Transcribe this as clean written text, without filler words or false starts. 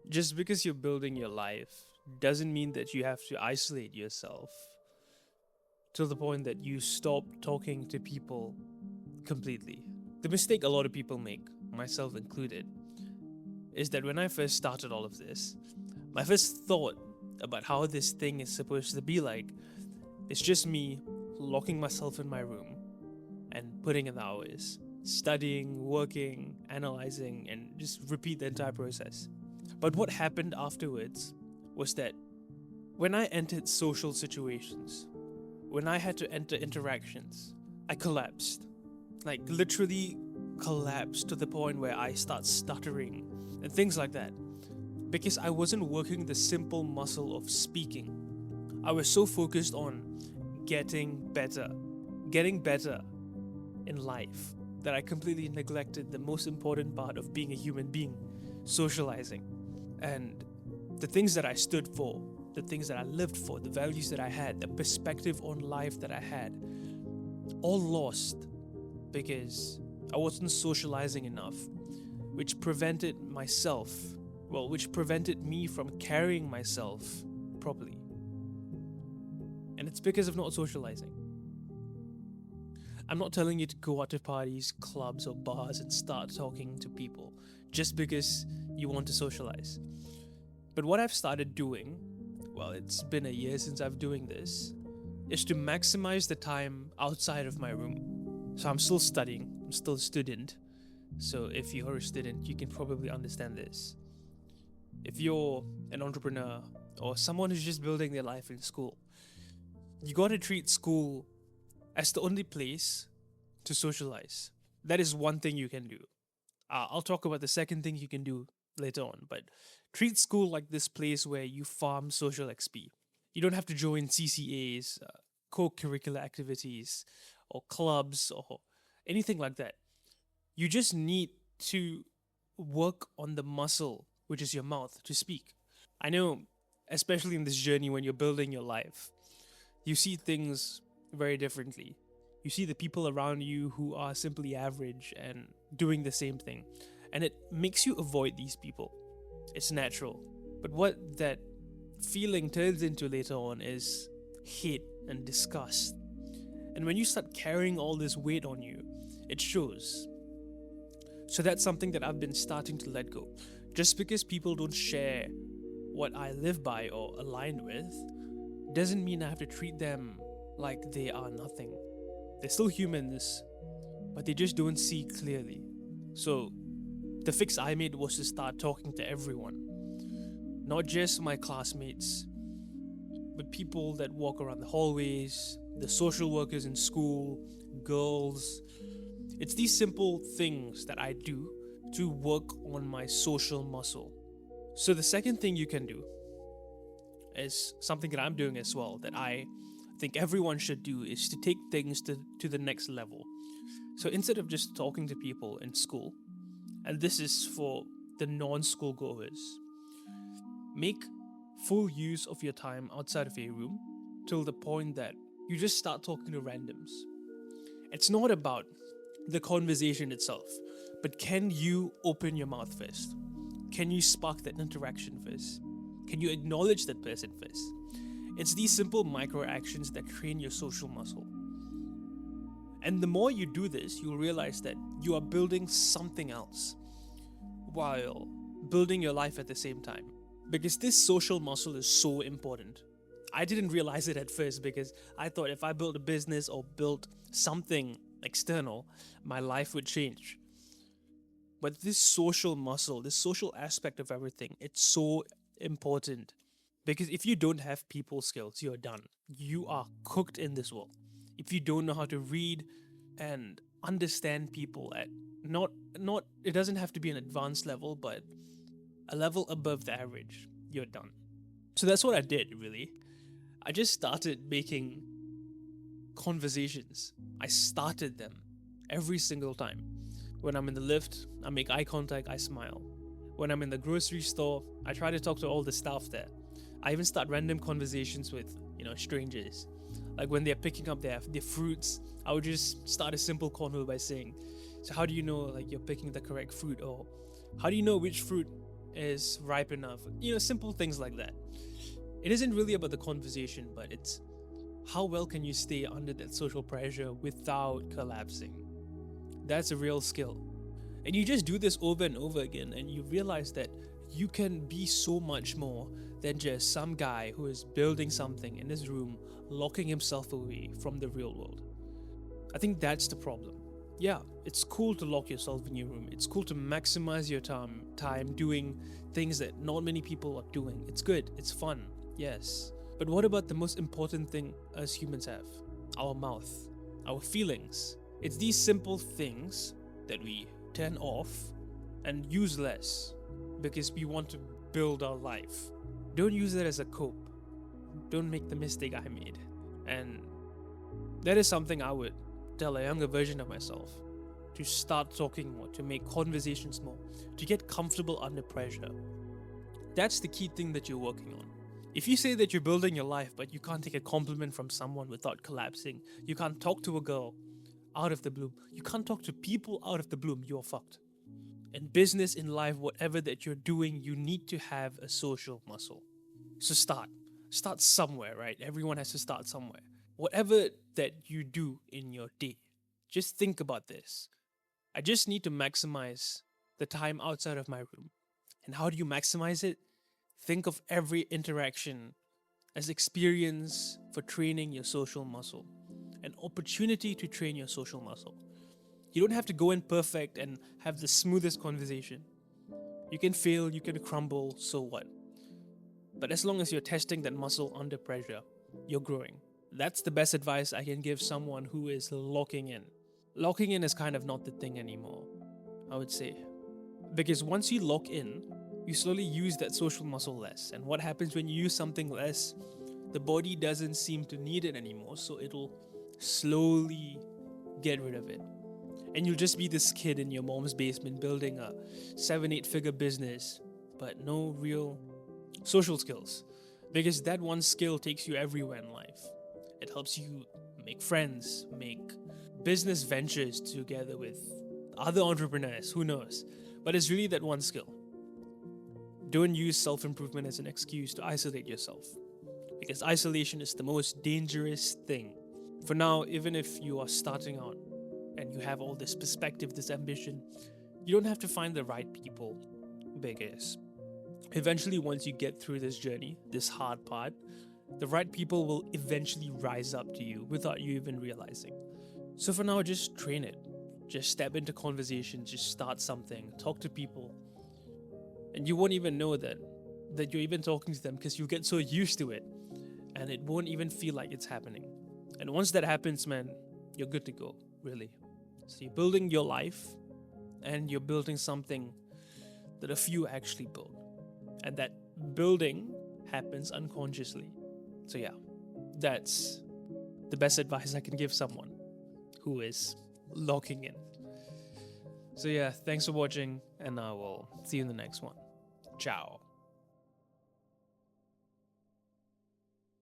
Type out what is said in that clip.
Just because you're building your life doesn't mean that you have to isolate yourself to the point that you stop talking to people completely. The mistake a lot of people make, myself included, is that when I first started all of this, my first thought about how this thing is supposed to be like is just me locking myself in my room and putting in the hours, studying, working, analyzing, and just repeat the entire process. But what happened afterwards was that when I entered social situations, when I had to enter interactions, I collapsed. Like literally collapsed to the point where I start stuttering and things like that. Because I wasn't working the simple muscle of speaking. I was so focused on getting better in life that I completely neglected the most important part of being a human being, socializing. And the things that I stood for, the things that I lived for, the values that I had, the perspective on life that I had, all lost because I wasn't socializing enough, which prevented which prevented me from carrying myself properly. And it's because of not socializing. I'm not telling you to go out to parties, clubs, or bars and start talking to people just because you want to socialize. But what I've started doing, well, it's been a year since I've doing this, is to maximize the time outside of my room. So I'm still studying, I'm still a student. So if you're a student, you can probably understand this. If you're an entrepreneur or someone who's just building their life in school, you gotta treat school as the only place to socialize. That is one thing you can do. I'll talk about the second thing you can do later on, but treat school like this place where you farm social XP. You don't have to join CCAs, co curricular activities, or clubs, or anything like that. You just need to work on the muscle, which is your mouth, to speak. I know, especially in this journey when you're building your life, you see things very differently. You see the people around you who are simply average and doing the same thing, and it makes you avoid these people. It's natural. But what that feeling turns into later on is hate and disgust. And when you start carrying all this weight on you, it shows. So that's something that I've been starting to let go. Just because people don't share what I live by or align with doesn't mean I have to treat them like they are nothing. They're still humans, but they just don't see clearly. So the fix I made was to start talking to everyone, not just my classmates, but people that walk around the hallways, the social workers in school, girls. It's these simple things that I do to work on my social muscle. So the second thing you can do is something that I'm doing as well, that I think everyone should do, is to take things to the next level. So instead of just talking to people in school, and this is for the non-school goers, make full use of your time outside of your room till the point that you just start talking to randoms. It's not about the conversation itself, but can you open your mouth first? Can you spark that interaction first? Can you acknowledge that person first? It's these simple micro actions that train your social muscle. And the more you do this, you'll realize that you are building something else while building your life at the same time. Because this social muscle is so important. I didn't realize it at first because I thought if I built a business or built something external, my life would change. But this social muscle, this social aspect of everything, it's so important. Because if you don't have people skills, you're done. You are cooked in this world. If you don't know how to read and understand people at not it doesn't have to be an advanced level, but a level above the average, you're done. So that's what I did really. I just started making conversations. I started them every single time. When I'm in the lift, I make eye contact, I smile. When I'm in the grocery store, I try to talk to all the staff there. I even start random conversations with, strangers. Like when they're picking up their fruits, I would just start a simple convo by saying, "So how do you know like you're picking the correct fruit?" Or "How do you know which fruit is ripe enough. Simple things like that. It isn't really about the conversation, but it's how well can you stay under that social pressure without collapsing. That's a real skill. And you just do this over and over again, and you realize that you can be so much more than just some guy who is building something in his room, locking himself away from the real world. I think that's the problem. Yeah, it's cool to lock yourself in your room. It's cool to maximize your time doing things that not many people are doing. It's good, it's fun, yes. But what about the most important thing us humans have? Our mouth, our feelings. It's these simple things that we turn off and use less because we want to build our life. Don't use it as a cope. Don't make the mistake I made. And that is something I would tell a younger version of myself, to start talking more, to make conversations more, to get comfortable under pressure. That's the key thing that you're working on. If you say that you're building your life, but you can't take a compliment from someone without collapsing, you can't talk to a girl out of the bloom, you can't talk to people out of the bloom, you're fucked. In business, in life, whatever that you're doing, you need to have a social muscle. So start somewhere, right? Everyone has to start somewhere. Whatever that you do in your day, just think about this. I just need to maximize the time outside of my room. And how do you maximize it? Think of every interaction as experience for training your social muscle, an opportunity to train your social muscle. You don't have to go in perfect and have the smoothest conversation. You can fail, you can crumble, so what? But as long as you're testing that muscle under pressure, you're growing. That's the best advice I can give someone who is locking in. Locking in is kind of not the thing anymore, I would say. Because once you lock in, you slowly use that social muscle less. And what happens when you use something less? The body doesn't seem to need it anymore, so it'll slowly get rid of it. And you'll just be this kid in your mom's basement building a 7-8 figure business, but no real social skills. Because that one skill takes you everywhere in life. It helps you make friends, make business ventures together with other entrepreneurs, who knows? But it's really that one skill. Don't use self-improvement as an excuse to isolate yourself, because isolation is the most dangerous thing. For now, even if you are starting out and you have all this perspective, this ambition, you don't have to find the right people, because eventually once you get through this journey, this hard part, the right people will eventually rise up to you without you even realizing. So for now, just train it. Just step into conversations, just start something, talk to people. And you won't even know that you're even talking to them, because you get so used to it and it won't even feel like it's happening. And once that happens, man, you're good to go, really. So you're building your life, and you're building something that a few actually build. And that building happens unconsciously. So yeah, that's the best advice I can give someone who is locking in. So yeah, thanks for watching, and I will see you in the next one. Ciao.